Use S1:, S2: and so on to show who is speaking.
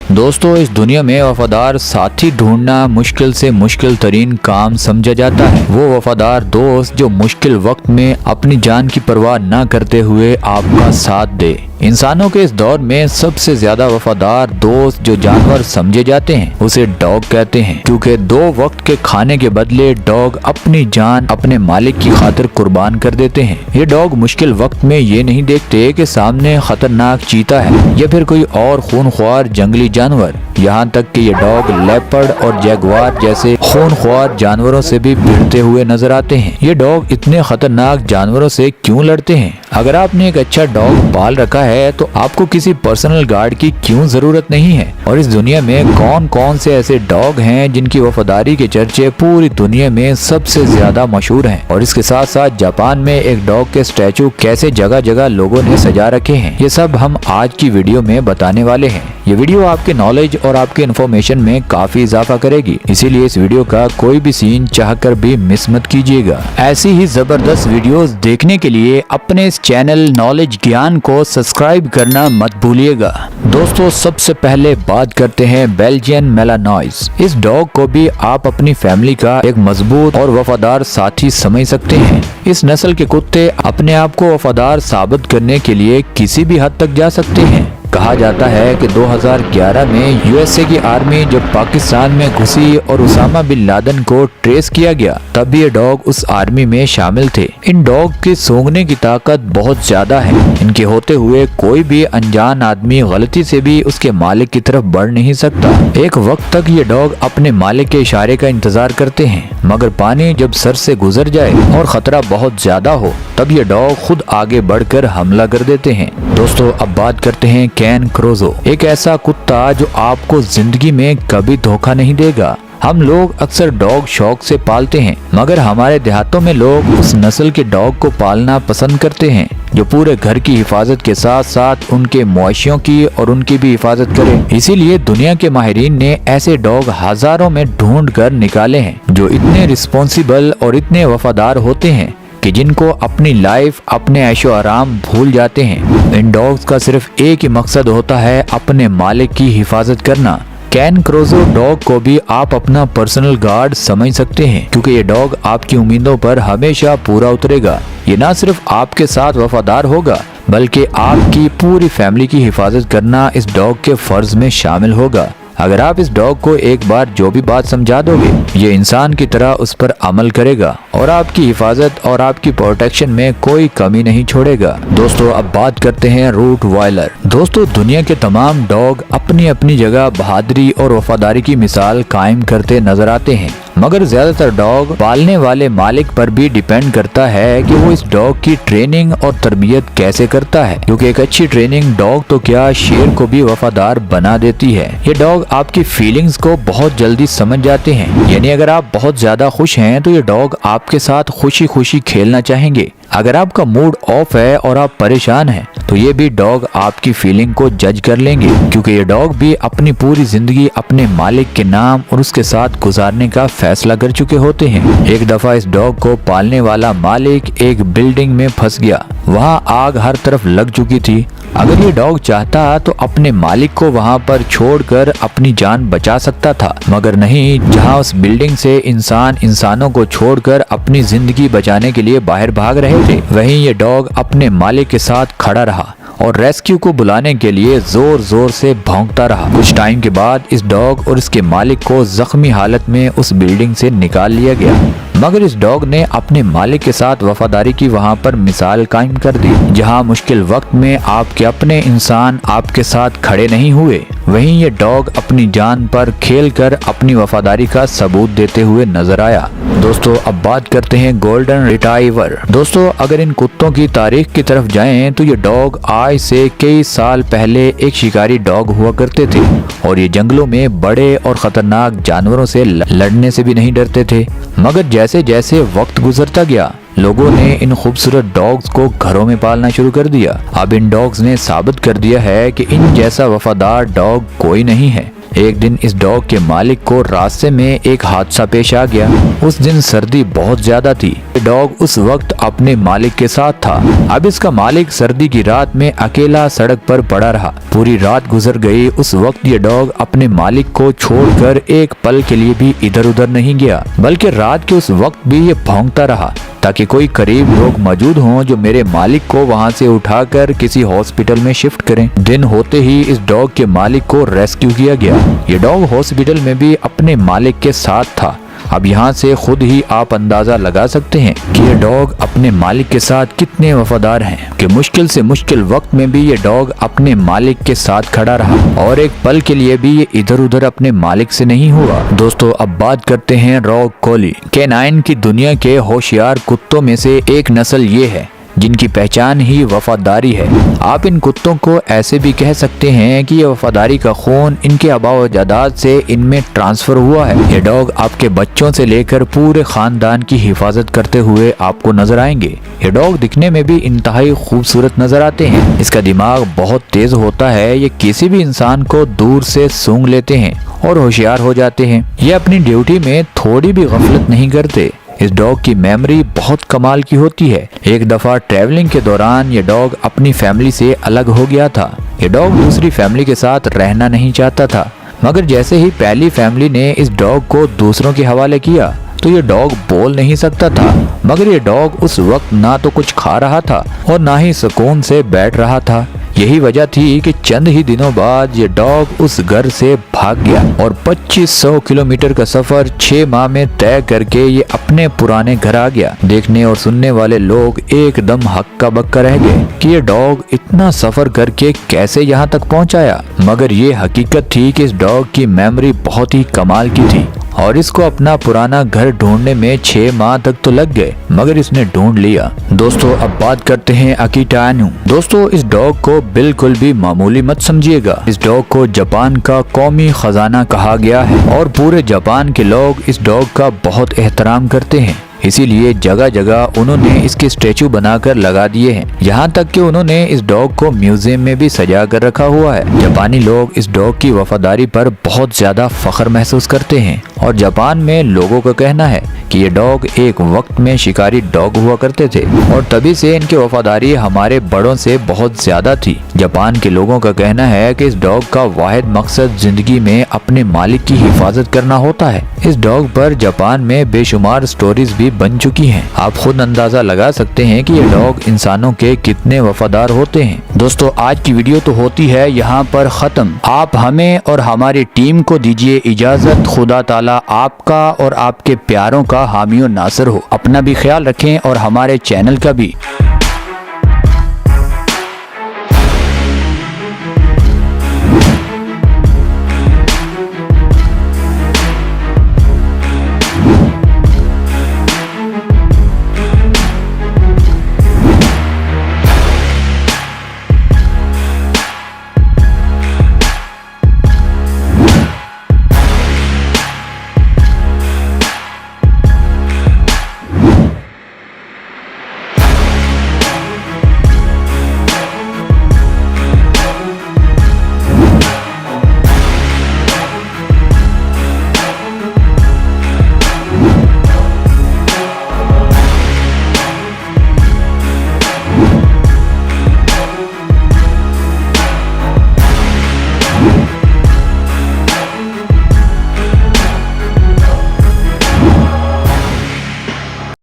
S1: दोस्तों, इस दुनिया में वफादार साथी ढूंढना मुश्किल से मुश्किल तरीन काम समझा जाता है। वो वफादार दोस्त जो मुश्किल वक्त में अपनी जान की परवाह न करते हुए आपका साथ दे। इंसानों के इस दौर में सबसे ज्यादा वफादार दोस्त जो जानवर समझे जाते हैं उसे डॉग कहते हैं, क्योंकि 2 वक्त के खाने के बदले डॉग अपनी जान अपने मालिक की खातिर कुर्बान कर देते हैं। ये डॉग मुश्किल वक्त में ये नहीं देखते कि सामने खतरनाक चीता है या फिर कोई और खूनख्वार जंगली जानवर। यहाँ तक कि ये डॉग लेपर्ड और जैगुआर जैसे खूनख्वार जानवरों से भी भिड़ते हुए नजर आते हैं। ये डॉग इतने खतरनाक जानवरों से क्यों लड़ते हैं? अगर आपने एक अच्छा डॉग पाल रखा है तो आपको किसी पर्सनल गार्ड की क्यों जरूरत नहीं है। और इस दुनिया में कौन कौन से ऐसे डॉग हैं जिनकी वफादारी के चर्चे पूरी दुनिया में सबसे ज्यादा मशहूर हैं। और इसके साथ साथ जापान में एक डॉग के स्टैचू कैसे जगह जगह लोगों ने सजा रखे हैं, ये सब हम आज की वीडियो में बताने वाले हैं। ये वीडियो आपके नॉलेज और आपके इन्फॉर्मेशन में काफी इजाफा करेगी, इसीलिए इस वीडियो का कोई भी सीन चाहकर भी मिस मत कीजिएगा। ऐसी ही जबरदस्त वीडियोस देखने के लिए अपने इस चैनल नॉलेज ज्ञान को सब्सक्राइब करना मत भूलिएगा। दोस्तों, सबसे पहले बात करते हैं बेल्जियन मेलानोइस। इस डॉग को भी आप अपनी फैमिली का एक मजबूत और वफादार साथी समझ सकते हैं। इस नस्ल के कुत्ते अपने आप को वफादार साबित करने के लिए किसी भी हद तक जा सकते हैं। कहा जाता है कि 2011 में यूएसए की आर्मी जब पाकिस्तान में घुसी और उसामा बिन लादेन को ट्रेस किया गया, तब ये डॉग उस आर्मी में शामिल थे। इन डॉग की सूंघने की ताकत बहुत ज्यादा है। इनके होते हुए कोई भी अनजान आदमी गलती से भी उसके मालिक की तरफ बढ़ नहीं सकता। एक वक्त तक ये डॉग अपने मालिक के इशारे का इंतजार करते हैं, मगर पानी जब सर से गुजर जाए और खतरा बहुत ज्यादा हो तब ये डॉग खुद आगे बढ़कर हमला कर देते हैं। दोस्तों, अब बात करते हैं कैन क्रोजो। एक ऐसा कुत्ता जो आपको जिंदगी में कभी धोखा नहीं देगा। हम लोग अक्सर डॉग शौक से पालते हैं, मगर हमारे देहातों में लोग उस नस्ल के डॉग को पालना पसंद करते हैं जो पूरे घर की हिफाजत के साथ साथ उनके मवेशियों की और उनकी भी हिफाजत करे। इसीलिए दुनिया के माहिरीन ने ऐसे डॉग हजारों में ढूंढ कर निकाले हैं जो इतने रिस्पॉन्सिबल और इतने वफादार होते हैं कि जिनको अपनी लाइफ, अपने ऐशो आराम भूल जाते हैं। इन डॉग्स का सिर्फ एक ही मकसद होता है अपने मालिक की हिफाजत करना। कैन क्रोजो डॉग को भी आप अपना पर्सनल गार्ड समझ सकते हैं, क्योंकि ये डॉग आपकी उम्मीदों पर हमेशा पूरा उतरेगा। ये ना सिर्फ आपके साथ वफादार होगा बल्कि आपकी पूरी फैमिली की हिफाजत करना इस डॉग के फर्ज में शामिल होगा। अगर आप इस डॉग को एक बार जो भी बात समझा दोगे, ये इंसान की तरह उस पर अमल करेगा और आपकी हिफाजत और आपकी प्रोटेक्शन में कोई कमी नहीं छोड़ेगा। दोस्तों, अब बात करते हैं रूटवाइलर। दोस्तों, दुनिया के तमाम डॉग अपनी अपनी जगह बहादुरी और वफादारी की मिसाल कायम करते नजर आते हैं, मगर ज्यादातर डॉग पालने वाले मालिक पर भी डिपेंड करता है कि वो इस डॉग की ट्रेनिंग और तरबियत कैसे करता है, क्योंकि एक अच्छी ट्रेनिंग डॉग तो क्या शेर को भी वफादार बना देती है। ये डॉग आपकी फीलिंग्स को बहुत जल्दी समझ जाते हैं, यानी अगर आप बहुत ज्यादा खुश हैं तो ये डॉग आपके साथ खुशी खुशी खेलना चाहेंगे। अगर आपका मूड ऑफ है और आप परेशान हैं तो ये भी डॉग आपकी फीलिंग को जज कर लेंगे, क्योंकि ये डॉग भी अपनी पूरी जिंदगी अपने मालिक के नाम और उसके साथ गुजारने का फैसला कर चुके होते हैं। एक दफा इस डॉग को पालने वाला मालिक एक बिल्डिंग में फंस गया। वहाँ आग हर तरफ लग चुकी थी। अगर ये डॉग चाहता तो अपने मालिक को वहाँ पर छोड़कर अपनी जान बचा सकता था, मगर नहीं। जहाँ उस बिल्डिंग से इंसानों को छोड़कर अपनी जिंदगी बचाने के लिए बाहर भाग रहे थे, वहीं ये डॉग अपने मालिक के साथ खड़ा रहा और रेस्क्यू को बुलाने के लिए जोर जोर से भौंकता रहा। कुछ टाइम के बाद इस डॉग और इसके मालिक को जख्मी हालत में उस बिल्डिंग से निकाल लिया गया, मगर इस डॉग ने अपने मालिक के साथ वफादारी की वहाँ पर मिसाल कायम कर दी। जहाँ मुश्किल वक्त में आपके अपने इंसान आपके साथ खड़े नहीं हुए, वहीं ये डॉग अपनी जान पर खेलकर अपनी वफादारी का सबूत देते हुए नजर आया। दोस्तों, अब बात करते हैं गोल्डन रिट्रीवर। दोस्तों, अगर इन कुत्तों की तारीख की तरफ जाएं तो ये डॉग आज से कई साल पहले एक शिकारी डॉग हुआ करते थे और ये जंगलों में बड़े और खतरनाक जानवरों से लड़ने से भी नहीं डरते थे। मगर जैसे जैसे वक्त गुजरता गया, लोगों ने इन खूबसूरत डॉग्स को घरों में पालना शुरू कर दिया। अब इन डॉग्स ने साबित कर दिया है कि इन जैसा वफादार डॉग कोई नहीं है। एक दिन इस डॉग के मालिक को रास्ते में एक हादसा पेश आ गया। उस दिन सर्दी बहुत ज्यादा थी। डॉग उस वक्त अपने मालिक के साथ था। अब इसका मालिक सर्दी की रात में अकेला सड़क पर पड़ा रहा। पूरी रात गुजर गई। उस वक्त ये डॉग अपने मालिक को छोड़कर एक पल के लिए भी इधर उधर नहीं गया, बल्कि रात के उस वक्त भी ये भौंकता रहा ताकि कोई करीब लोग मौजूद हों जो मेरे मालिक को वहां से उठाकर किसी हॉस्पिटल में शिफ्ट करें। दिन होते ही इस डॉग के मालिक को रेस्क्यू किया गया। ये डॉग हॉस्पिटल में भी अपने मालिक के साथ था। अब यहाँ से खुद ही आप अंदाजा लगा सकते हैं कि ये डॉग अपने मालिक के साथ कितने वफादार हैं कि मुश्किल से मुश्किल वक्त में भी ये डॉग अपने मालिक के साथ खड़ा रहा और एक पल के लिए भी ये इधर उधर अपने मालिक से नहीं हुआ। दोस्तों, अब बात करते हैं रॉग कॉली। कैनाइन की दुनिया के होशियार कुत्तों में से एक नस्ल ये है जिनकी पहचान ही वफादारी है। आप इन कुत्तों को ऐसे भी कह सकते हैं कि ये वफादारी का खून इनके आबा-ओ-अजदाद से इनमें ट्रांसफर हुआ है। ये डॉग आपके बच्चों से लेकर पूरे खानदान की हिफाजत करते हुए आपको नजर आएंगे। ये डॉग दिखने में भी इंतहाई खूबसूरत नजर आते हैं। इसका दिमाग बहुत तेज होता है। ये किसी भी इंसान को दूर से सूंघ लेते हैं और होशियार हो जाते हैं। ये अपनी ड्यूटी में थोड़ी भी गफलत नहीं करते। इस डॉग की मेमोरी बहुत कमाल की होती है। एक दफा ट्रैवलिंग के दौरान ये डॉग अपनी फैमिली से अलग हो गया था। ये डॉग दूसरी फैमिली के साथ रहना नहीं चाहता था, मगर जैसे ही पहली फैमिली ने इस डॉग को दूसरों के हवाले किया तो ये डॉग बोल नहीं सकता था। मगर ये डॉग उस वक्त ना तो कुछ खा रहा था और ना ही सुकून से बैठ रहा था। यही वजह थी कि चंद ही दिनों बाद ये डॉग उस घर से भाग गया और 2500 किलोमीटर का सफर 6 माह में तय करके ये अपने पुराने घर आ गया। देखने और सुनने वाले लोग एकदम हक्का बक्का रह गए कि ये डॉग इतना सफर करके कैसे यहाँ तक पहुँचाया। मगर ये हकीकत थी कि इस डॉग की मेमोरी बहुत ही कमाल की थी और इसको अपना पुराना घर ढूंढने में 6 माह तक तो लग गए, मगर इसने ढूंढ लिया। दोस्तों, अब बात करते हैं अकीटा इनू। दोस्तों, इस डॉग को बिल्कुल भी मामूली मत समझिएगा। इस डॉग को जापान का कौमी खजाना कहा गया है और पूरे जापान के लोग इस डॉग का बहुत एहतराम करते हैं। इसीलिए जगह जगह उन्होंने इसके स्टैचू बनाकर लगा दिए हैं। यहाँ तक कि उन्होंने इस डॉग को म्यूजियम में भी सजा कर रखा हुआ है। जापानी लोग इस डॉग की वफादारी पर बहुत ज्यादा फख्र महसूस करते हैं और जापान में लोगों का कहना है कि ये डॉग एक वक्त में शिकारी डॉग हुआ करते थे और तभी से इनकी वफादारी हमारे बड़ों से बहुत ज्यादा थी। जापान के लोगों का कहना है कि इस डॉग का वाहिद मकसद जिंदगी में अपने मालिक की हिफाजत करना होता है। इस डॉग पर जापान में बेशुमार स्टोरीज भी बन चुकी हैं। आप खुद अंदाजा लगा सकते हैं कि ये डॉग इंसानों के कितने वफादार होते हैं। दोस्तों, आज की वीडियो तो होती है यहाँ पर खत्म। आप हमें और हमारी टीम को दीजिए इजाजत। खुदा ताला आपका और आपके प्यारों का हामी और नासिर हो। अपना भी ख्याल रखें और हमारे चैनल का भी।